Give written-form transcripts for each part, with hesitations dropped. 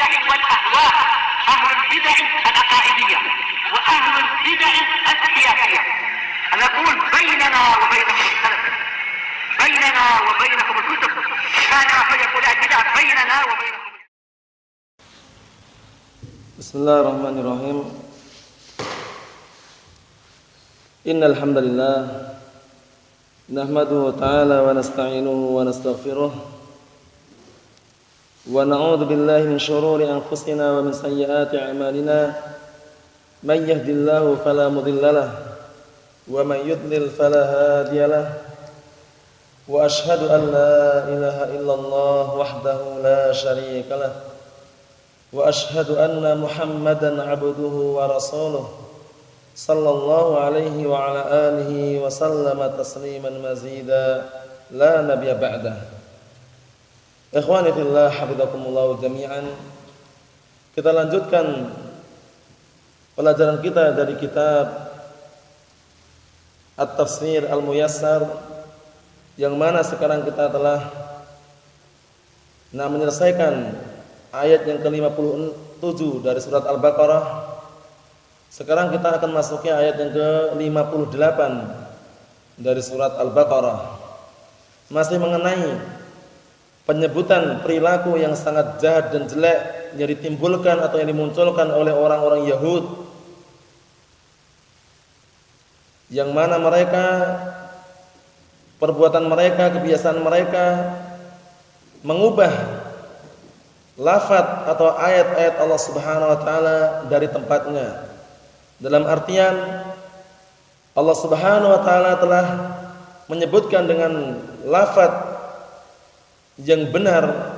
البدع والأهواء، أهل البدع العقائدية وأهل البدع السياسية. نقول بيننا وبينكم السلف، بيننا وبينكم الكتب، كان فيقول البدع بيننا وبينكم. Bismillahirrahmanirrahim. Innal hamdalillah nahmaduhu ta'ala wa nasta'inuhu wa nastaghfiruh wa na'udzu billahi min shururi anfusina wa min sayyiati a'malina. Man yahdihillahu fala mudilla lahu wa man yudlil fala hadiya lahu. Wa ashhadu an la ilaha illallah wahdahu la syarika lahu wa ashhadu anna Muhammadan 'abduhu wa rasuluh sallallahu alaihi wa ala alihi wa sallama tasliman mazida la nabiyya ba'dah. Ikhwani fillah, hafizakumullah jami'an. Kita lanjutkan pelajaran kita dari kitab At-Tafsir Al-Muyassar, yang mana sekarang kita telah menyelesaikan ayat yang ke-57 dari surat Al-Baqarah. Sekarang kita akan masuki ayat yang ke-58 dari surat Al-Baqarah. Masih mengenai penyebutan perilaku yang sangat jahat dan jelek yang ditimbulkan atau yang dimunculkan oleh orang-orang Yahud, yang mana mereka, perbuatan mereka, kebiasaan mereka mengubah lafaz atau ayat-ayat Allah Subhanahu wa taala dari tempatnya. Dalam artian Allah Subhanahu wa taala telah menyebutkan dengan lafaz yang benar,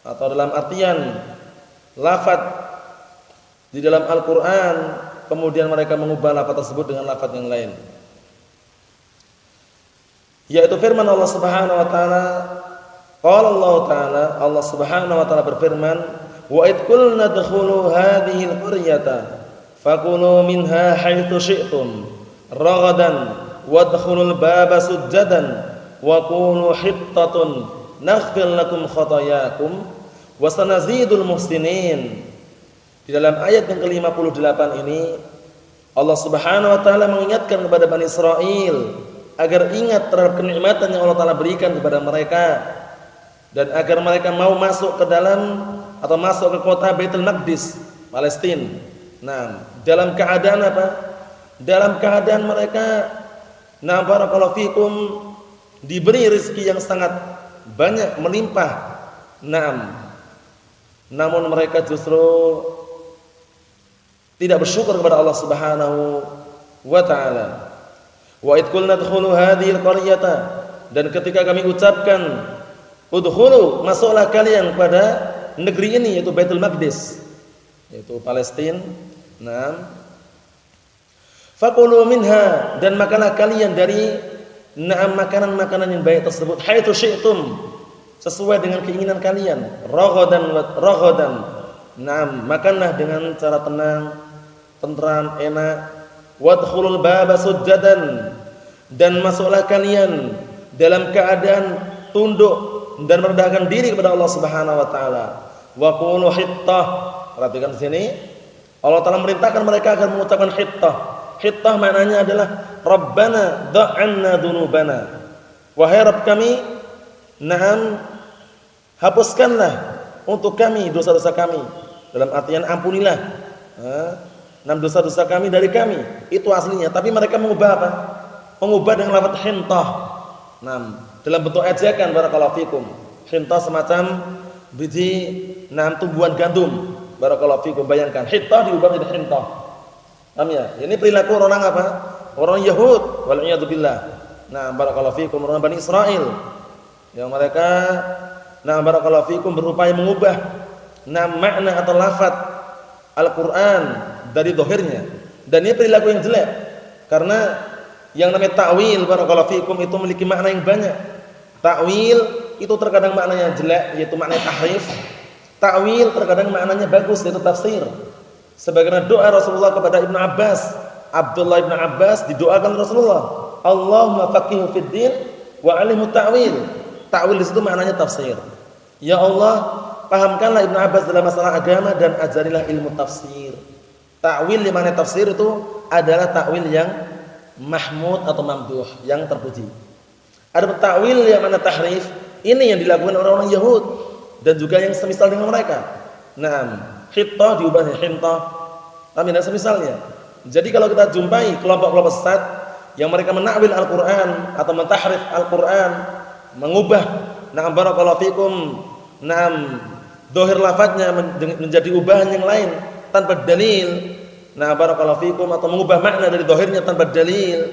atau dalam artian lafaz di dalam Al-Qur'an, kemudian mereka mengubah lafaz tersebut dengan lafaz yang lain, yaitu firman Allah Subhanahu wa taala. Qala Allah taala, Allah Subhanahu wa taala berfirman, wa id qulna dkhulu hadhihi al-qaryata fakulu minha haitsu syi'tum ragadan wadkhulul baba sujjadan wa qulu hittatun naghfir lakum khatayakum wa sanazidul muhsinin. Di dalam ayat yang ke-58 ini Allah Subhanahu wa taala mengingatkan kepada Bani Israil agar ingat terhadap kenikmatan yang Allah taala berikan kepada mereka, dan agar mereka mau masuk ke dalam atau masuk ke kota Baitul Maqdis, Palestina. Nah, dalam keadaan apa? Dalam keadaan mereka, barakallahu fikum, diberi rezeki yang sangat banyak, melimpah. Namun mereka justru tidak bersyukur kepada Allah Subhanahu wa taala. Wa id qulna dkhulu hadhihi al-qaryata, dan ketika kami ucapkan udkhulu, masuklah kalian pada negeri ini, yaitu Baitul Maqdis, yaitu Palestina. Fakulu minha, dan makanlah kalian dari makanan-makanan yang baik tersebut, haitsu syi'tum, sesuai dengan keinginan kalian, raghadan. Makanlah dengan cara tenang, tentram, enak. Wadkhulul baba sujjadan, dan masuklah kalian dalam keadaan tunduk dan merendahkan diri kepada Allah Subhanahu wa taala. Wa qulu hittah. Perhatikan di sini, Allah Taala merintahkan mereka agar mengucapkan hittah. Hittah maknanya adalah Rabbana da'anna dzunubana. Wahai Rabb kami, hapuskanlah untuk kami dosa-dosa kami. Dalam artian ampunilah dosa-dosa kami dari kami. Itu aslinya, tapi mereka mengubah apa? Mengubah dengan lafaz hintah. Dalam bentuk ejekan, barakallahu fikum. Hintah semacam biji tumbuhan gandum. Barakallahu fikum, bayangkan hittah diubah menjadi hintah. Paham ya? Ini perilaku orang apa? Orang Yahud, wal iyad billah. Barakallahu fikum, orang Bani Israil, yang mereka barakallahu fikum berupaya mengubah makna atau lafaz Al-Qur'an dari zahirnya. Dan ini perilaku yang jelek, karena yang namanya ta'wil, barakallahu fikum, itu memiliki makna yang banyak. Ta'wil itu terkadang maknanya jelek, yaitu makna tahrif. Ta'wil terkadang maknanya bagus, yaitu tafsir. Sebagaimana doa Rasulullah kepada Ibnu Abbas, Abdullah Ibnu Abbas, didoakan Rasulullah, Allahumma faqihu fid din wa 'allimhu ta'wil. Ta'wil di situ maknanya tafsir. Ya Allah, pahamkanlah Ibnu Abbas dalam masalah agama dan ajarilah ilmu tafsir. Ta'wil di mana tafsir itu adalah ta'wil yang mahmud atau mamduh, yang terpuji. Ada ta'wil yang mana tahrif, ini yang dilakukan orang-orang Yahud dan juga yang semisal dengan mereka. Naam, hittah diubah menjadi hintah. Amin, dan semisalnya. Jadi kalau kita jumpai kelompok-kelompok sesat yang mereka menakwil Al-Qur'an atau mentahrif Al-Qur'an, mengubah na'am barakallahu fikum, na'am zahir lafadznya menjadi ubahan yang lain tanpa dalil, na'am barakallahu fikum, atau mengubah makna dari zahirnya tanpa dalil,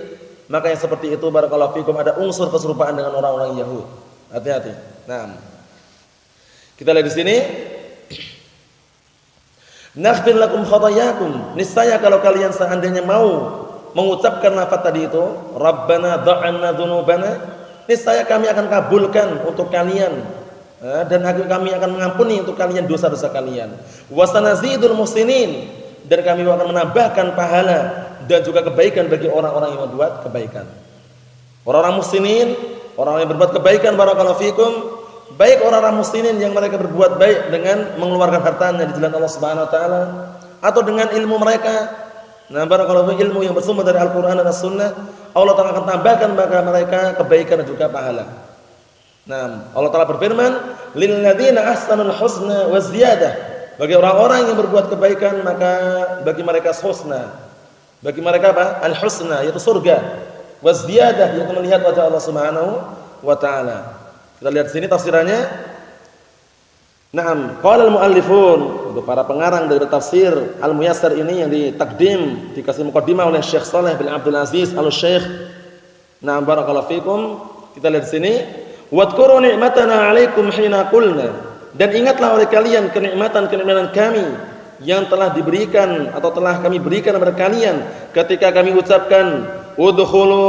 maka yang seperti itu barakallahu fikum ada unsur keserupaan dengan orang-orang Yahudi. Hati-hati. Naam. Kita lihat di sini. Naghfir lakum khatayakum. Niscaya kalau kalian seandainya mau mengucapkan lafaz tadi itu, Rabbana dha'anna dzunubana, niscaya kami akan kabulkan untuk kalian dan kami akan mengampuni untuk kalian dosa-dosa kalian. Wa sanazidul muhsinin, dan kami akan menambahkan pahala dan juga kebaikan bagi orang-orang yang membuat kebaikan. Orang-orang muhsinin, orang yang berbuat kebaikan, barakallahu fikum, baik orang-orang muhsinin yang mereka berbuat baik dengan mengeluarkan hartanya di jalan Allah Subhanahu wa taala atau dengan ilmu mereka. Nah, barakallahu fikum, ilmu yang bersumber dari Al-Qur'an dan As-Sunnah, Allah Taala akan tambahkan bagi mereka kebaikan dan juga pahala. Nah, Allah Taala berfirman, "Lil ladzina ahsanul husna wa ziyadah." Bagi orang-orang yang berbuat kebaikan maka bagi mereka husna. Bagi mereka apa? Al-husna, yaitu surga. Wa ziyadah, yaitu melihat wajah Allah Subhanahu wa taala. Kita lihat sini tafsirannya. Naam, qala al-muallifun, untuk para pengarang dari tafsir Al-Muyassar ini yang ditakdim, dikasih muqaddimah oleh Syekh Shalih bin Abdul Aziz Al-Syekh. Naam barakallahu fikum. Kita lihat sini, wadhkuru ni'matana 'alaikum hina qulna, dan ingatlah oleh kalian kenikmatan-kenikmatan kami yang telah diberikan atau telah kami berikan kepada kalian ketika kami ucapkan udkhulu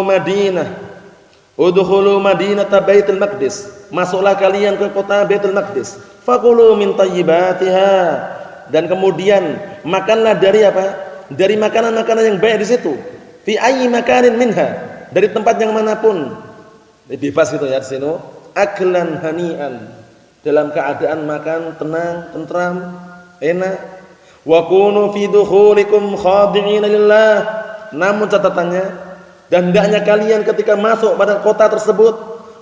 madinata Baitul Maqdis, masuklah kalian ke kota Baitul Maqdis, faqulu min thayyibatiha, dan kemudian makanlah dari apa? Dari makanan-makanan yang baik di situ. Fi ayyi makanin minha, dari tempat yang manapun. Bebas gitu ya di sini. Aklan hani'an, dalam keadaan makan tenang, tentram, enak. Wa kunu fi dukhulikum khadi'ina lillah. Namun catatannya, dan hendaknya kalian ketika masuk pada kota tersebut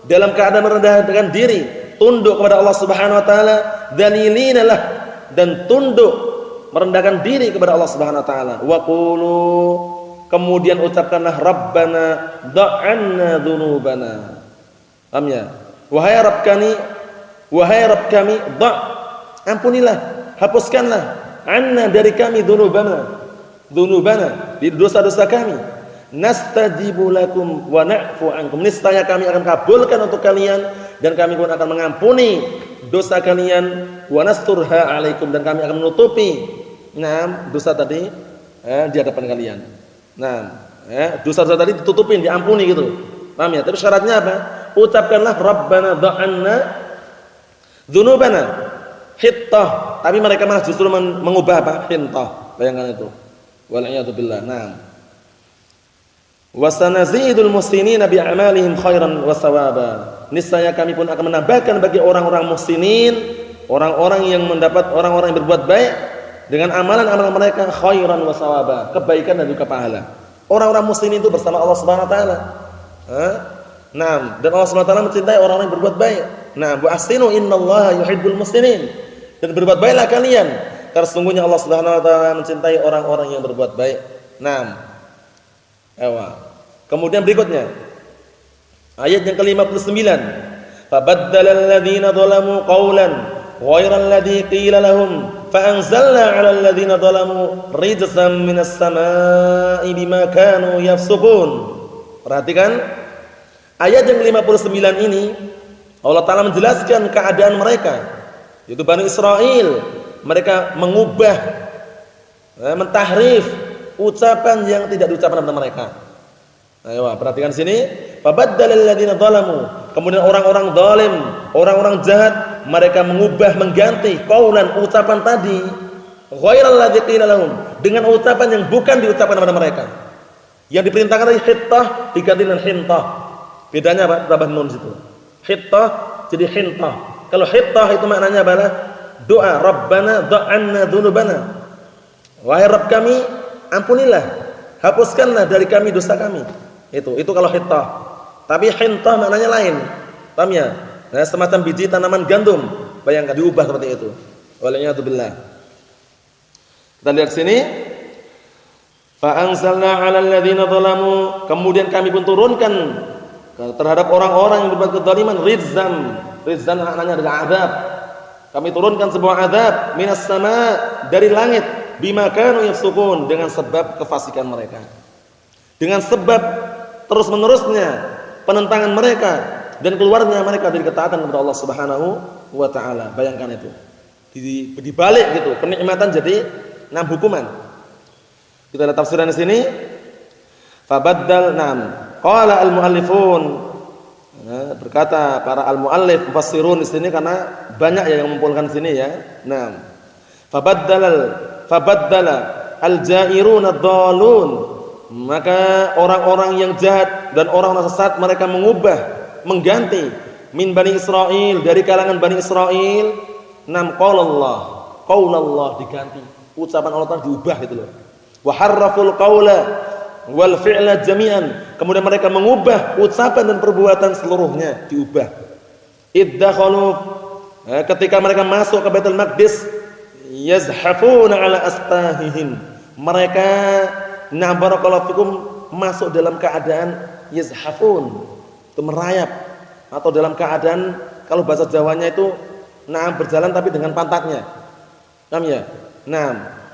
dalam keadaan merendahkan diri, tunduk kepada Allah Subhanahu wa taala, dalilinalah, dan tunduk merendahkan diri kepada Allah Subhanahu wa taala. Wa qulu, kemudian ucapkanlah Rabbana dha'anna dzunubana. Paham ya? Wahai Rabb kami, ampunilah, hapuskanlah anna dari kami dzunubana, di dosa-dosa kami. Nastajibu lakum wa na'fu ankum, niscaya kami akan kabulkan untuk kalian dan kami pun akan mengampuni dosa kalian. Wa nasturha 'alaikum, dan kami akan menutupi dosa tadi di hadapan kalian. Dosa-dosa tadi ditutupin, diampuni gitu. Paham ya? Tapi syaratnya apa? Ucapkanlah Rabbana dha'anna dzunubana hittah, tapi mereka malah justru mengubah apa? Hintah. Bayangkan itu. Wal a'yadu billah. Wasanazidul muhsinina bi'amalihim khairan wa thawaba, niscaya kami pun akan menambahkan bagi orang-orang muhsinin, orang-orang yang mendapat, orang-orang yang berbuat baik dengan amalan-amalan mereka, khairan wa thawaba, kebaikan dan juga pahala. Orang-orang muhsinin itu bersama Allah Subhanahu wa taala. Dan Allah Subhanahu wa taala mencintai orang-orang yang berbuat baik. Wa ahsinu innallaha yuhibbul muhsinin, dan berbuat baiklah kalian karena sesungguhnya Allah Subhanahu wa taala mencintai orang-orang yang berbuat baik. Kemudian berikutnya ayat yang ke-59, fabaddala alladziina zalamu qawlan ghairal ladzi qila lahum faanzalna 'alal ladziina zalamu rijzan minas samaa'i bima kanu yafsukun. Perhatikan ayat yang ke-59 ini, Allah Ta'ala menjelaskan keadaan mereka, yaitu Bani Israel. Mereka mengubah, mentahrif ucapan yang tidak diucapkan oleh mereka. Perhatikan sini, fabaddalal ladzina zalamu, kemudian orang-orang zalim, orang-orang jahat, mereka mengubah, mengganti qaulan, ucapan tadi, ghairal ladzi qila lahum, dengan ucapan yang bukan diucapkan kepada mereka. Yang diperintahkan tadi hittah diganti dengan hintah. Bedanya apa? Tambah nun situ. Hittah jadi hintah. Kalau hittah itu maknanya adalah doa, Rabbana dha'anna dzunubana. Wahai Rabb kami, ampunilah, hapuskanlah dari kami dosa kami. Itu kalau hittah. Tapi hintah maknanya lain. Paham ya? Nah, semacam biji tanaman gandum. Bayangkan diubah seperti itu. Waliyadzubillah. Kita lihat sini. Fa anzalna 'alal ladzina zalamu, kemudian kami pun turunkan terhadap orang-orang yang berbuat kezaliman rizan. Rizan maknanya adalah azab. Kami turunkan sebuah azab minas sama, dari langit, bima kanu yafsukun, dengan sebab kefasikan mereka. Dengan sebab terus-menerusnya penentangan mereka dan keluarnya mereka dari ketaatan kepada Allah Subhanahu wa taala. Bayangkan itu. Dibalik gitu, kenikmatan jadi hukuman. Kita lihat tafsiran di sini. Fabaddal qala al-muallifun. Berkata para al-muallif mufassirun di sini karena banyak ya yang mengumpulkan di sini ya. Fabaddala al-ja'irun ad-dhalun. Maka orang-orang yang jahat dan orang-orang sesat mereka mengganti min Bani Israil, dari kalangan Bani Israil, qaulallah diganti. Ucapan Allah Ta'ala diubah gitu loh. Wa harraful qawla wal fi'la jami'an. Kemudian mereka mengubah ucapan dan perbuatan seluruhnya, diubah. Iddakhalu, ketika mereka masuk ke Baitul Maqdis, yazhafuna ala astahihim. Mereka barakallahu fikum masuk dalam keadaan yazhafun, itu merayap, atau dalam keadaan kalau bahasa Jawanya itu berjalan tapi dengan pantatnya. Paham ya?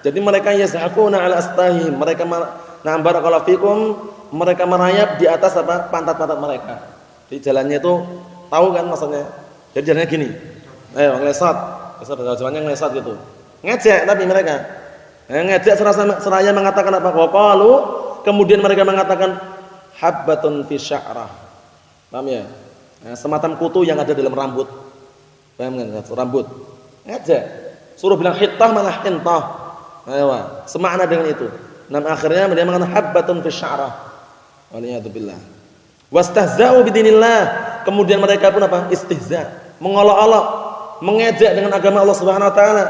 Jadi mereka yazhafuna ala astahihim, mereka barakallahu fikum, mereka merayap di atas pantat-pantat mereka. Jadi jalannya itu tahu kan maksudnya? Jadi jalannya gini. Ayo ngelesat. Bahasa Jawanya ngelesat gitu. Ngejek tapi mereka. Ngejek seraya mengatakan apa? Waqalu, kemudian mereka mengatakan habbatun fi sya'rah. Paham ya? Semacam kutu yang ada dalam rambut. Paham kan? Rambut. Ngejek. Suruh bilang hittah malah hintah. Ayo, semakna dengan itu. Akhirnya dia mengatakan habbatun fi sya'rah. Waliyadzubillah. Wastahza'u bidinillah. Kemudian mereka pun istihza, mengolok-olok, mengejek dengan agama Allah Subhanahu wa taala.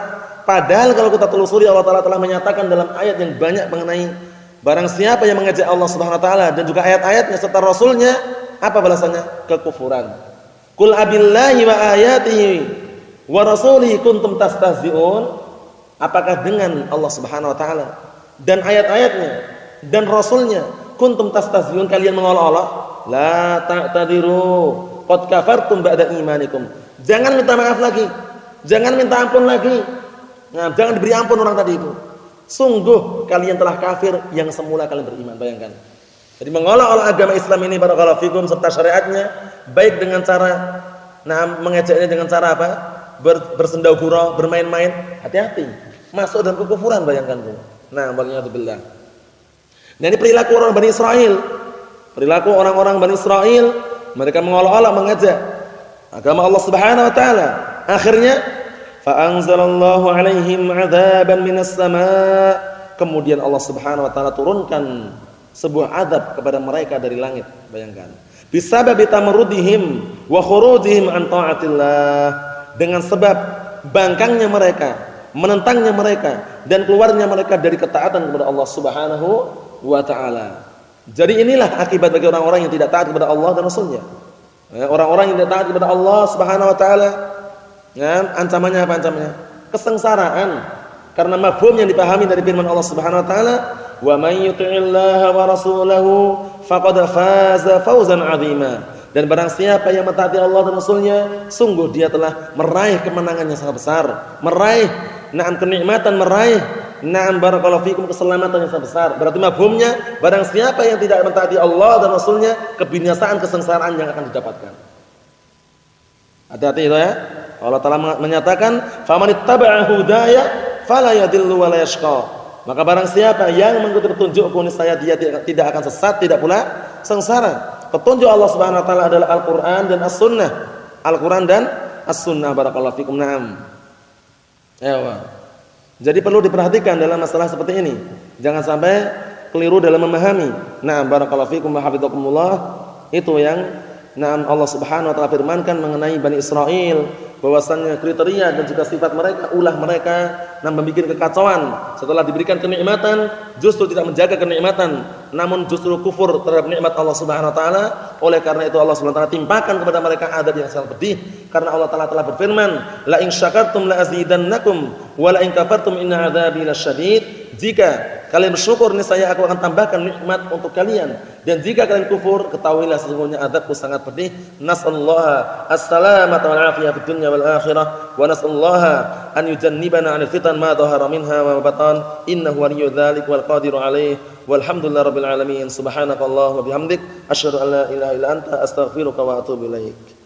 Padahal kalau kita telusuri, Allah Taala telah menyatakan dalam ayat yang banyak mengenai barang siapa yang mengejek Allah Subhanahu wa taala, dan juga ayat-ayatnya serta rasulnya, apa balasannya? Kekufuran. Qul abillahi wa ayatihi wa rasulihi kuntum tastahzi'un. Apakah dengan Allah Subhanahu wa taala dan ayat-ayatnya dan rasulnya kuntum tastahzi'un, kalian mengolok-olok? La ta'tadiru qad kafartum ba'da imanikum. Jangan minta maaf lagi, jangan minta ampun lagi. Jangan diberi ampun orang tadi itu. Sungguh kalian telah kafir yang semula kalian beriman. Bayangkan. Jadi mengolok-olok agama Islam ini barakallahu fikum serta syariatnya, baik dengan cara mengejeknya dengan cara apa? Bersendau-gurau, bermain-main, hati-hati. Masuk dalam kekufuran, bayangkan tuh. Waliyadzubillah. Nah, ini perilaku orang Bani Israil. Perilaku orang-orang Bani Israil, mereka mengolok-olok, mengejek agama Allah Subhanahu wa taala. Akhirnya fa anzalallahu alaihim 'adzaban minas sama'. Kemudian Allah Subhanahu wa taala turunkan sebuah azab kepada mereka dari langit, bayangkan. Bisababi tamarrudihim wa khurujihim an ta'atillah. Dengan sebab bangkangnya mereka, menentangnya mereka, dan keluarnya mereka dari ketaatan kepada Allah Subhanahu wa taala. Jadi inilah akibat bagi orang-orang yang tidak taat kepada Allah dan Rasulnya. Orang-orang yang tidak taat kepada Allah Subhanahu wa taala, ancamannya apa ancamannya? Kesengsaraan. Karena mafhum yang dipahami dari firman Allah Subhanahu wa taala, "Wa may yuti'illaha wa rasulahu faqad faza fawzan 'azima." Dan barang siapa yang mentaati Allah dan Rasulnya, sungguh dia telah meraih kemenangan yang sangat besar, meraih kenikmatan, meraih barakallahu fikum keselamatan yang sangat besar. Berarti mafhumnya, barang siapa yang tidak mentaati Allah dan Rasulnya, kebinasaan, kesengsaraan yang akan didapatkan. Hati-hati itu ya. Allah Ta'ala menyatakan, "Famanittaba'a hudaya fala yadillu wa la yashqa." Maka barang siapa yang mengikuti petunjukku, niscaya dia tidak akan sesat, tidak pula sengsara. Petunjuk Allah Subhanahu wa taala adalah Al-Qur'an dan As-Sunnah. Al-Qur'an dan As-Sunnah, barakallahu fikum. Jadi perlu diperhatikan dalam masalah seperti ini. Jangan sampai keliru dalam memahami. Barakallahu fikum wa hafizakumullah. Itu yang Allah Subhanahu wa taala firmankan mengenai Bani Israel bahwasannya kriteria dan juga sifat mereka, ulah mereka membuat kekacauan setelah diberikan kenikmatan justru tidak menjaga kenikmatan, namun justru kufur terhadap nikmat Allah Subhanahu wa taala. Oleh karena itu Allah Subhanahu wa taala timpakan kepada mereka adab yang sangat pedih, karena Allah taala telah berfirman, la in syakartum la azidannakum wa la in kafartum inna adzabi lasyadid. Jika kalian bersyukur niscaya aku akan tambahkan nikmat untuk kalian, dan jika kalian kufur ketahuilah sesungguhnya azabku sangat pedih. Nasallaha as-salamata wal afiyah fid dunya wal akhirah wa nasallaha an yujannibana 'anil fitan ma dhahara minha wa ma batan innahu waliyyu dzalik wal qadiru 'alaihi walhamdulillahirabbil alamin. Subhanakallahumma bihamdik asyhadu an la ilaha illa anta astaghfiruka wa atubu ilaik.